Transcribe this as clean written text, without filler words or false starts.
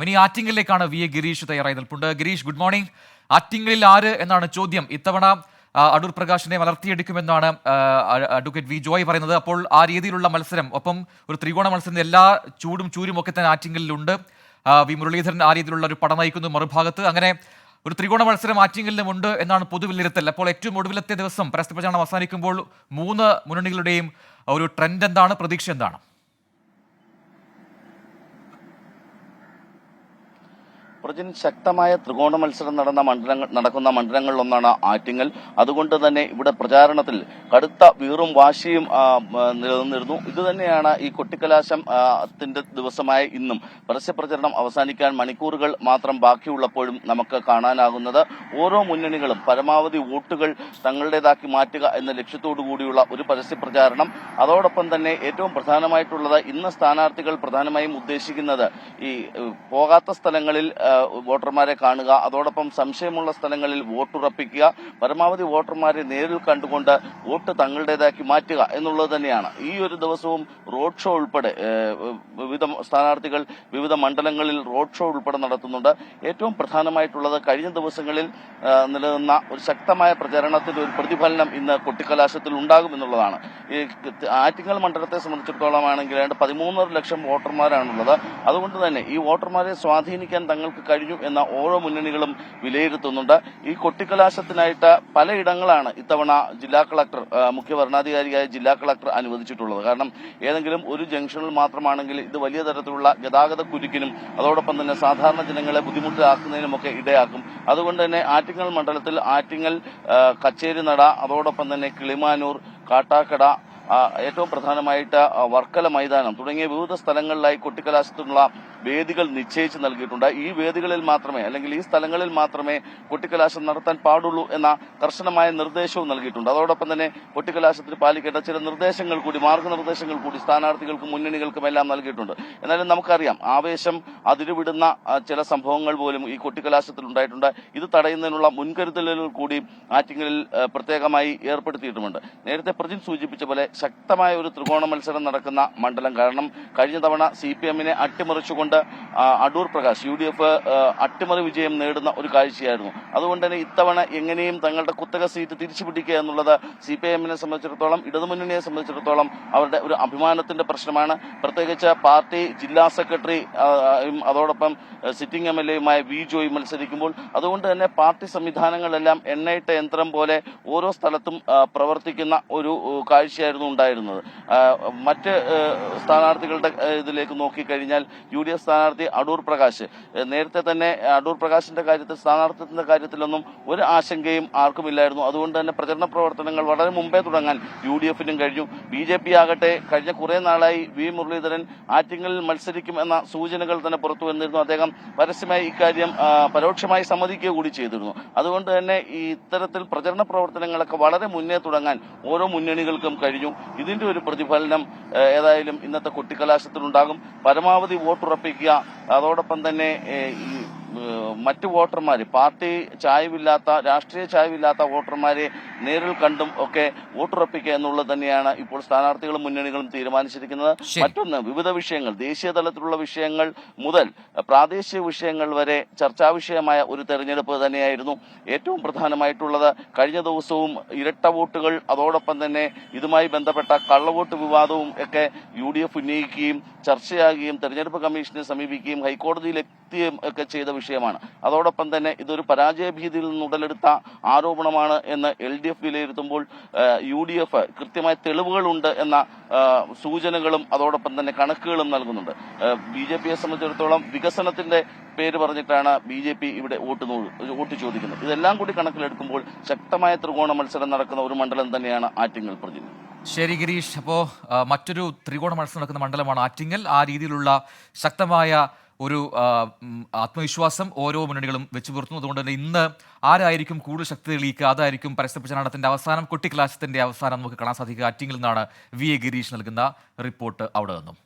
ഇനി ആറ്റിങ്ങലിലേക്കാണ് V A Gireesh തയ്യാറായി നിൽപ്പുണ്ട്. Gireesh, good morning. ആറ്റിങ്ങലിൽ ആര് എന്നാണ് ചോദ്യം. ഇത്തവണ അടൂർ പ്രകാശിനെ വളർത്തിയെടുക്കുമെന്നാണ് അഡ്വക്കേറ്റ് വി ജോയ് പറയുന്നത്. അപ്പോൾ ആ രീതിയിലുള്ള മത്സരം, ഒപ്പം ഒരു ത്രികോണ മത്സരം, എല്ലാ ചൂരും ഒക്കെ തന്നെ ആറ്റിങ്ങലിലുണ്ട്. വി മുരളീധരൻ ആ രീതിയിലുള്ള ഒരു പട നയിക്കുന്നു മറുഭാഗത്ത്. അങ്ങനെ ഒരു ത്രികോണ മത്സരം ആറ്റിങ്ങലിനുമുണ്ട് എന്നാണ് പൊതുവിലയിരുത്തൽ. അപ്പോൾ ഏറ്റവും ഒടുവിലത്തെ ദിവസം പരസ്യ പ്രചാരണം അവസാനിക്കുമ്പോൾ മൂന്ന് മുന്നണികളുടെയും ഒരു ട്രെൻഡ് എന്താണ്, പ്രതീക്ഷ എന്താണ്? പ്രജിൻ, ശക്തമായ ത്രികോണ മത്സരം നടക്കുന്ന മണ്ഡലങ്ങളിലൊന്നാണ് ആറ്റിങ്ങൽ. അതുകൊണ്ട് തന്നെ ഇവിടെ പ്രചാരണത്തിൽ കടുത്ത വീറും വാശിയും നിലനിന്നിരുന്നു. ഇതുതന്നെയാണ് ഈ കൊട്ടിക്കലാശത്തിന്റെ ദിവസമായ ഇന്നും പരസ്യപ്രചരണം അവസാനിക്കാൻ മണിക്കൂറുകൾ മാത്രം ബാക്കിയുള്ളപ്പോഴും നമുക്ക് കാണാനാകുന്നത്. ഓരോ മുന്നണികളും പരമാവധി വോട്ടുകൾ തങ്ങളുടേതാക്കി മാറ്റുക എന്ന ലക്ഷ്യത്തോടു കൂടിയുള്ള ഒരു പരസ്യപ്രചാരണം. അതോടൊപ്പം തന്നെ ഏറ്റവും പ്രധാനമായിട്ടുള്ളത്, ഇന്ന് സ്ഥാനാർത്ഥികൾ പ്രധാനമായും ഉദ്ദേശിക്കുന്നത് ഈ പോകാത്ത സ്ഥലങ്ങളിൽ വോട്ടർമാരെ കാണുക, അതോടൊപ്പം സംശയമുള്ള സ്ഥലങ്ങളിൽ വോട്ടുറപ്പിക്കുക, പരമാവധി വോട്ടർമാരെ നേരിൽ കണ്ടുകൊണ്ട് വോട്ട് തങ്ങളുടേതാക്കി മാറ്റുക എന്നുള്ളത് തന്നെയാണ്. ഈ ഒരു ദിവസവും റോഡ് ഷോ ഉൾപ്പെടെ വിവിധ സ്ഥാനാർത്ഥികൾ വിവിധ മണ്ഡലങ്ങളിൽ റോഡ് ഷോ ഉൾപ്പെടെ നടത്തുന്നുണ്ട്. ഏറ്റവും പ്രധാനമായിട്ടുള്ളത്, കഴിഞ്ഞ ദിവസങ്ങളിൽ നിലനിന്ന ഒരു ശക്തമായ പ്രചരണത്തിന്റെ ഒരു പ്രതിഫലനം ഇന്ന് കൊട്ടിക്കലാശത്തിൽ ഉണ്ടാകും എന്നുള്ളതാണ്. ഈ ആറ്റിങ്ങൽ മണ്ഡലത്തെ സംബന്ധിച്ചിടത്തോളം ആണെങ്കിൽ 13.5 ലക്ഷം വോട്ടർമാരാണുള്ളത്. അതുകൊണ്ട് തന്നെ ഈ വോട്ടർമാരെ സ്വാധീനിക്കാൻ തങ്ങൾക്ക് കഴിഞ്ഞു എന്ന ഓരോ മുന്നണികളും വിലയിരുത്തുന്നുണ്ട്. ഈ കൊട്ടിക്കലാശത്തിനായിട്ട് പലയിടങ്ങളാണ് ഇത്തവണ ജില്ലാ കളക്ടർ, മുഖ്യ വരണാധികാരിയായ ജില്ലാ കളക്ടർ അനുവദിച്ചിട്ടുള്ളത്. കാരണം ഏതെങ്കിലും ഒരു ജംഗ്ഷനിൽ മാത്രമാണെങ്കിൽ ഇത് വലിയ തരത്തിലുള്ള ഗതാഗത കുരുക്കിനും അതോടൊപ്പം തന്നെ സാധാരണ ജനങ്ങളെ ബുദ്ധിമുട്ടിലാക്കുന്നതിനുമൊക്കെ ഇടയാക്കും. അതുകൊണ്ട് തന്നെ ആറ്റിങ്ങൽ മണ്ഡലത്തിൽ ആറ്റിങ്ങൽ, കച്ചേരിനട, അതോടൊപ്പം തന്നെ കിളിമാനൂർ, കാട്ടാക്കട, ഏറ്റവും പ്രധാനമായിട്ട് വർക്കല മൈതാനം തുടങ്ങിയ വിവിധ സ്ഥലങ്ങളിലായി കൊട്ടിക്കലാശത്തിനുള്ള വേദികൾ നിശ്ചയിച്ച് നൽകിയിട്ടുണ്ട്. ഈ വേദികളിൽ മാത്രമേ, അല്ലെങ്കിൽ ഈ സ്ഥലങ്ങളിൽ മാത്രമേ കൊട്ടിക്കലാശം നടത്താൻ പാടുള്ളൂ എന്ന കർശനമായ നിർദ്ദേശവും നൽകിയിട്ടുണ്ട്. അതോടൊപ്പം തന്നെ കൊട്ടിക്കലാശത്തിൽ പാലിക്കേണ്ട ചില നിർദ്ദേശങ്ങൾ കൂടി, മാർഗനിർദ്ദേശങ്ങൾ കൂടി സ്ഥാനാർത്ഥികൾക്കും മുന്നണികൾക്കും എല്ലാം നൽകിയിട്ടുണ്ട്. എന്നാലും നമുക്കറിയാം, ആവേശം അതിരുവിടുന്ന ചില സംഭവങ്ങൾ പോലും ഈ കൊട്ടിക്കലാശത്തിൽ ഉണ്ടായിട്ടുണ്ട്. ഇത് തടയുന്നതിനുള്ള മുൻകരുതലുകൾ കൂടി ആറ്റിങ്ങലിൽ പ്രത്യേകമായി ഏർപ്പെടുത്തിയിട്ടുമുണ്ട്. നേരത്തെ പ്രജിൻ സൂചിപ്പിച്ച പോലെ ശക്തമായ ഒരു ത്രികോണ മത്സരം നടക്കുന്ന മണ്ഡലം. കാരണം കഴിഞ്ഞ തവണ CPM-നെ അട്ടിമറിച്ചുകൊണ്ട് അടൂർ പ്രകാശ് UDF അട്ടിമറി വിജയം നേടുന്ന ഒരു കാഴ്ചയായിരുന്നു. അതുകൊണ്ട് തന്നെ ഇത്തവണ എങ്ങനെയും തങ്ങളുടെ കുത്തക സീറ്റ് തിരിച്ചു പിടിക്കുക എന്നുള്ളത് CPM-നെ സംബന്ധിച്ചിടത്തോളം, ഇടതുമുന്നണിയെ സംബന്ധിച്ചിടത്തോളം അവരുടെ ഒരു അഭിമാനത്തിന്റെ പ്രശ്നമാണ്. പ്രത്യേകിച്ച് പാർട്ടി ജില്ലാ സെക്രട്ടറി അതോടൊപ്പം സിറ്റിംഗ് MLA-യുമായ വി ജോയ് മത്സരിക്കുമ്പോൾ, അതുകൊണ്ട് തന്നെ പാർട്ടി സംവിധാനങ്ങളെല്ലാം എണ്ണയിട്ട യന്ത്രം പോലെ ഓരോ സ്ഥലത്തും പ്രവർത്തിക്കുന്ന ഒരു കാഴ്ചയായിരുന്നു ഉണ്ടായിരുന്നത്. മറ്റ് സ്ഥാനാർത്ഥികളുടെ ഇതിലേക്ക് നോക്കിക്കഴിഞ്ഞാൽ UDF സ്ഥാനാർത്ഥി അടൂർ പ്രകാശ്, നേരത്തെ തന്നെ അടൂർ പ്രകാശിന്റെ കാര്യത്തിൽ, സ്ഥാനാർത്ഥിത്വത്തിന്റെ കാര്യത്തിലൊന്നും ഒരു ആശങ്കയും ആർക്കുമില്ലായിരുന്നു. അതുകൊണ്ട് തന്നെ പ്രചരണ പ്രവർത്തനങ്ങൾ വളരെ മുമ്പേ തുടങ്ങാൻ UDF-നും കഴിഞ്ഞു. BJP ആകട്ടെ കഴിഞ്ഞ കുറെ നാളായി വി മുരളീധരൻ ആറ്റിങ്ങലിൽ മത്സരിക്കും എന്ന സൂചനകൾ തന്നെ പുറത്തു വന്നിരുന്നു. അദ്ദേഹം പരസ്യമായി ഇക്കാര്യം പരോക്ഷമായി സമ്മതിക്കുക കൂടി ചെയ്തിരുന്നു. അതുകൊണ്ട് തന്നെ ഈ ഇത്തരത്തിൽ പ്രചരണ പ്രവർത്തനങ്ങളൊക്കെ വളരെ മുന്നേ തുടങ്ങാൻ ഓരോ മുന്നണികൾക്കും കഴിഞ്ഞു. ഇതിന്റെ ഒരു പ്രതിഫലനം ഏതായാലും ഇന്നത്തെ കൊട്ടിക്കലാശത്തിലുണ്ടാകും. പരമാവധി വോട്ടുറപ്പിക്കുക, അതോടൊപ്പം തന്നെ മറ്റു വോട്ടർമാരെ, പാർട്ടി ചായവില്ലാത്ത, രാഷ്ട്രീയ ചായവില്ലാത്ത വോട്ടർമാരെ നേരിൽ കണ്ടും ഒക്കെ വോട്ടുറപ്പിക്കുക എന്നുള്ളത് തന്നെയാണ് ഇപ്പോൾ സ്ഥാനാർത്ഥികളും മുന്നണികളും തീരുമാനിച്ചിരിക്കുന്നത്. മറ്റൊന്ന്, വിവിധ വിഷയങ്ങൾ, ദേശീയ തലത്തിലുള്ള വിഷയങ്ങൾ മുതൽ പ്രാദേശിക വിഷയങ്ങൾ വരെ ചർച്ചാ വിഷയമായ ഒരു തെരഞ്ഞെടുപ്പ് തന്നെയായിരുന്നു. ഏറ്റവും പ്രധാനമായിട്ടുള്ളത്, കഴിഞ്ഞ ദിവസവും ഇരട്ട വോട്ടുകൾ, അതോടൊപ്പം തന്നെ ഇതുമായി ബന്ധപ്പെട്ട കള്ളവോട്ട് വിവാദവും ഒക്കെ UDF ഉന്നയിക്കുകയും ചർച്ചയാകുകയും തെരഞ്ഞെടുപ്പ് കമ്മീഷനെ സമീപിക്കുകയും ഹൈക്കോടതിയിലെത്തുകയും ഒക്കെ ചെയ്ത വിഷയമാണ്. അതോടൊപ്പം തന്നെ ഇതൊരു പരാജയ ഭീതിയിൽ നിന്ന് ഉടലെടുത്ത ആരോപണമാണ് എന്ന് LDF വിലയിരുത്തുമ്പോൾ UDF കൃത്യമായ തെളിവുകളുണ്ട് എന്ന സൂചനകളും അതോടൊപ്പം തന്നെ കണക്കുകളും നൽകുന്നുണ്ട്. BJP-യെ സംബന്ധിച്ചിടത്തോളം വികസനത്തിന്റെ പേര് പറഞ്ഞിട്ടാണ് BJP ഇവിടെ വോട്ട് ചോദിക്കുന്നത്. ഇതെല്ലാം കൂടി കണക്കിലെടുക്കുമ്പോൾ ശക്തമായ ത്രികോണ മത്സരം നടക്കുന്ന ഒരു മണ്ഡലം തന്നെയാണ് ആറ്റിങ്ങൽ. പ്രജിൻ, ശരി ഗിരീഷ്. അപ്പോൾ മറ്റൊരു ത്രികോണ മത്സരം നടക്കുന്ന മണ്ഡലമാണ് ആറ്റിങ്ങൽ. ആ രീതിയിലുള്ള ശക്തമായ ഒരു ആത്മവിശ്വാസം ഓരോ മുന്നണികളും വെച്ചു പുലർത്തുന്നു. അതുകൊണ്ട് തന്നെ ഇന്ന് ആരായിരിക്കും കൂടുതൽ ശക്തി തെളിയിക്കുക, അതായിരിക്കും പരസ്യ പ്രചാരണത്തിന്റെ അവസാനം, കൊട്ടിക്കലാശത്തിന്റെ അവസാനം നമുക്ക് കാണാൻ സാധിക്കുക. ആറ്റിങ്ങിൽ നിന്നാണ് വി എ ഗിരീഷ് നൽകുന്ന റിപ്പോർട്ട് അവിടെ നിന്നും.